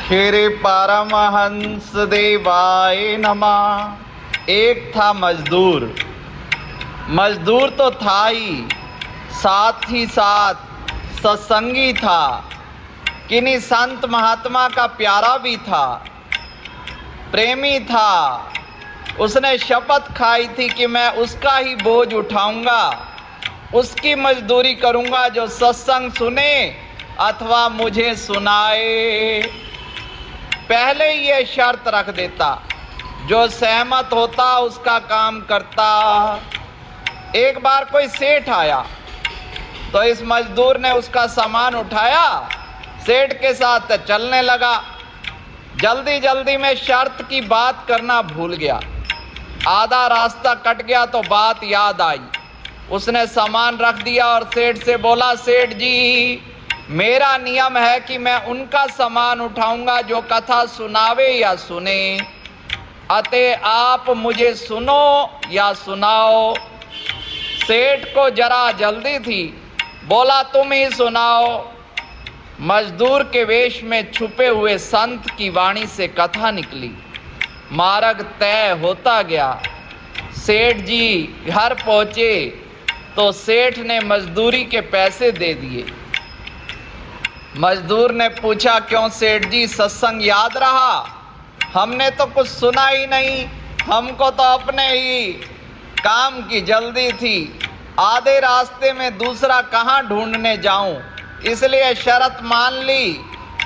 श्री परमहंस देवाय नमः। एक था मजदूर। मजदूर तो था ही साथ सत्संगी था, किन्हीं संत महात्मा का प्यारा भी था, प्रेमी था। उसने शपथ खाई थी कि मैं उसका ही बोझ उठाऊंगा, उसकी मजदूरी करूंगा जो सत्संग सुने अथवा मुझे सुनाए। पहले ही ये शर्त रख देता, जो सहमत होता उसका काम करता। एक बार कोई सेठ आया तो इस मजदूर ने उसका सामान उठाया, सेठ के साथ चलने लगा। जल्दी जल्दी में शर्त की बात करना भूल गया। आधा रास्ता कट गया तो बात याद आई। उसने सामान रख दिया और सेठ से बोला, सेठ जी, मेरा नियम है कि मैं उनका सामान उठाऊंगा जो कथा सुनावे या सुने, अतः आप मुझे सुनो या सुनाओ। सेठ को जरा जल्दी थी, बोला तुम ही सुनाओ। मजदूर के वेश में छुपे हुए संत की वाणी से कथा निकली। मार्ग तय होता गया। सेठ जी घर पहुंचे तो सेठ ने मजदूरी के पैसे दे दिए। मजदूर ने पूछा, क्यों सेठ जी, सत्संग याद रहा? हमने तो कुछ सुना ही नहीं, हमको तो अपने ही काम की जल्दी थी। आधे रास्ते में दूसरा कहाँ ढूंढने जाऊं, इसलिए शर्त मान ली,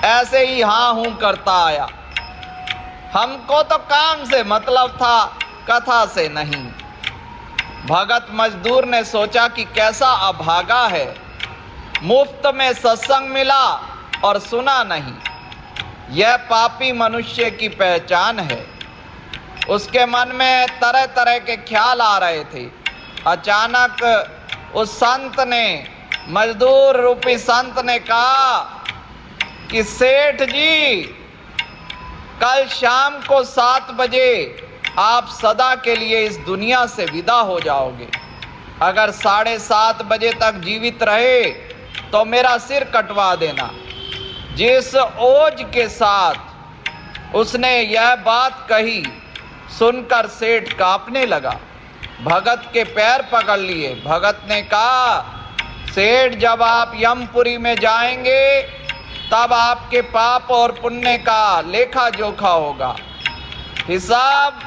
ऐसे ही हाँ हूं करता आया। हमको तो काम से मतलब था, कथा से नहीं। भगत मजदूर ने सोचा कि कैसा अभागा है, मुफ्त में सत्संग मिला और सुना नहीं। यह पापी मनुष्य की पहचान है। उसके मन में तरह तरह के ख्याल आ रहे थे। अचानक उस संत ने, मजदूर रूपी संत ने कहा कि सेठ जी, कल शाम को 7 बजे आप सदा के लिए इस दुनिया से विदा हो जाओगे। अगर 7:30 बजे तक जीवित रहे तो मेरा सिर कटवा देना। जिस ओज के साथ उसने यह बात कही, सुनकर सेठ कांपने लगा। भगत के पैर पकड़ लिए। भगत ने कहा, सेठ, जब आप यमपुरी में जाएंगे तब आपके पाप और पुण्य का लेखा जोखा होगा, हिसाब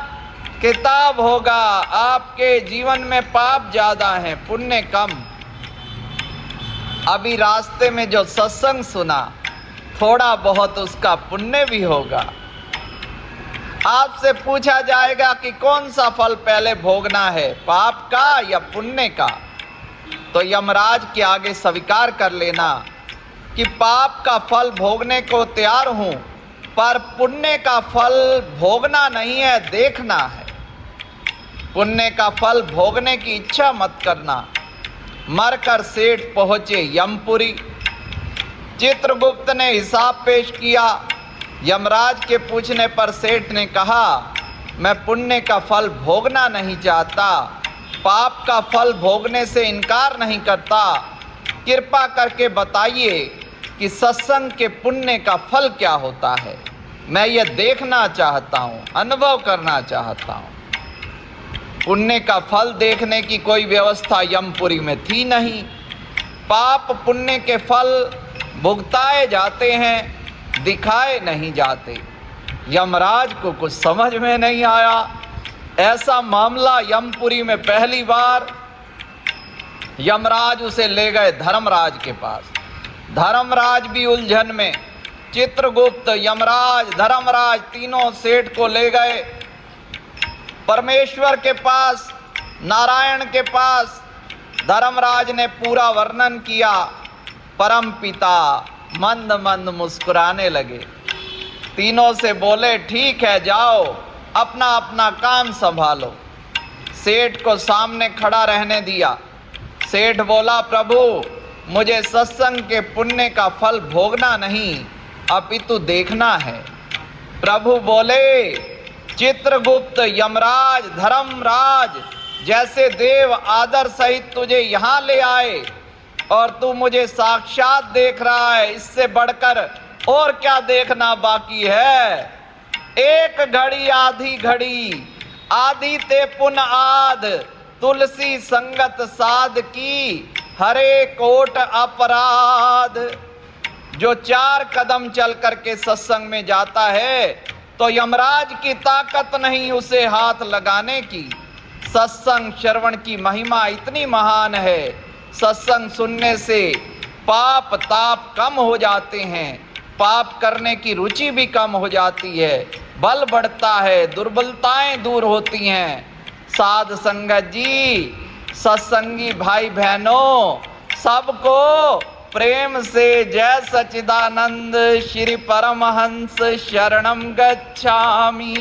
किताब होगा। आपके जीवन में पाप ज्यादा हैं, पुण्य कम। अभी रास्ते में जो सत्संग सुना, थोड़ा बहुत उसका पुण्य भी होगा। आपसे पूछा जाएगा कि कौन सा फल पहले भोगना है, पाप का या पुण्य का? तो यमराज के आगे स्वीकार कर लेना कि पाप का फल भोगने को तैयार हूं, पर पुण्य का फल भोगना नहीं है, देखना है। पुण्य का फल भोगने की इच्छा मत करना। मरकर सेठ पहुंचे यमपुरी। चित्रगुप्त ने हिसाब पेश किया। यमराज के पूछने पर सेठ ने कहा, मैं पुण्य का फल भोगना नहीं चाहता, पाप का फल भोगने से इनकार नहीं करता। कृपा करके बताइए कि सत्संग के पुण्य का फल क्या होता है। मैं यह देखना चाहता हूँ, अनुभव करना चाहता हूँ। पुण्य का फल देखने की कोई व्यवस्था यमपुरी में थी नहीं। पाप पुण्य के फल भुगताए जाते हैं, दिखाए नहीं जाते। यमराज को कुछ समझ में नहीं आया। ऐसा मामला यमपुरी में पहली बार। यमराज उसे ले गए धर्मराज के पास। धर्मराज भी उलझन में। चित्रगुप्त, यमराज, धर्मराज तीनों सेठ को ले गए परमेश्वर के पास, नारायण के पास। धर्मराज ने पूरा वर्णन किया। परम पिता मंद मंद मुस्कुराने लगे। तीनों से बोले, ठीक है, जाओ अपना अपना काम संभालो। सेठ को सामने खड़ा रहने दिया। सेठ बोला, प्रभु, मुझे सत्संग के पुण्य का फल भोगना नहीं, अपितु देखना है। प्रभु बोले, चित्रगुप्त, यमराज, धर्मराज जैसे देव आदर सहित तुझे यहाँ ले आए और तू मुझे साक्षात देख रहा है, इससे बढ़कर और क्या देखना बाकी है। एक घड़ी आधी घड़ी, आधी ते पुन आद, तुलसी संगत साध की, हरे कोट अपराध। जो 4 कदम चल करके सत्संग में जाता है तो यमराज की ताकत नहीं उसे हाथ लगाने की। सत्संग श्रवण की महिमा इतनी महान है, सत्संग सुनने से पाप ताप कम हो जाते हैं, पाप करने की रुचि भी कम हो जाती है, बल बढ़ता है, दुर्बलताएं दूर होती हैं। साध संगत जी, सत्संगी भाई बहनों, सबको प्रेम से जय सच्चिदानंद श्री परमहंस शरणम गच्छामि।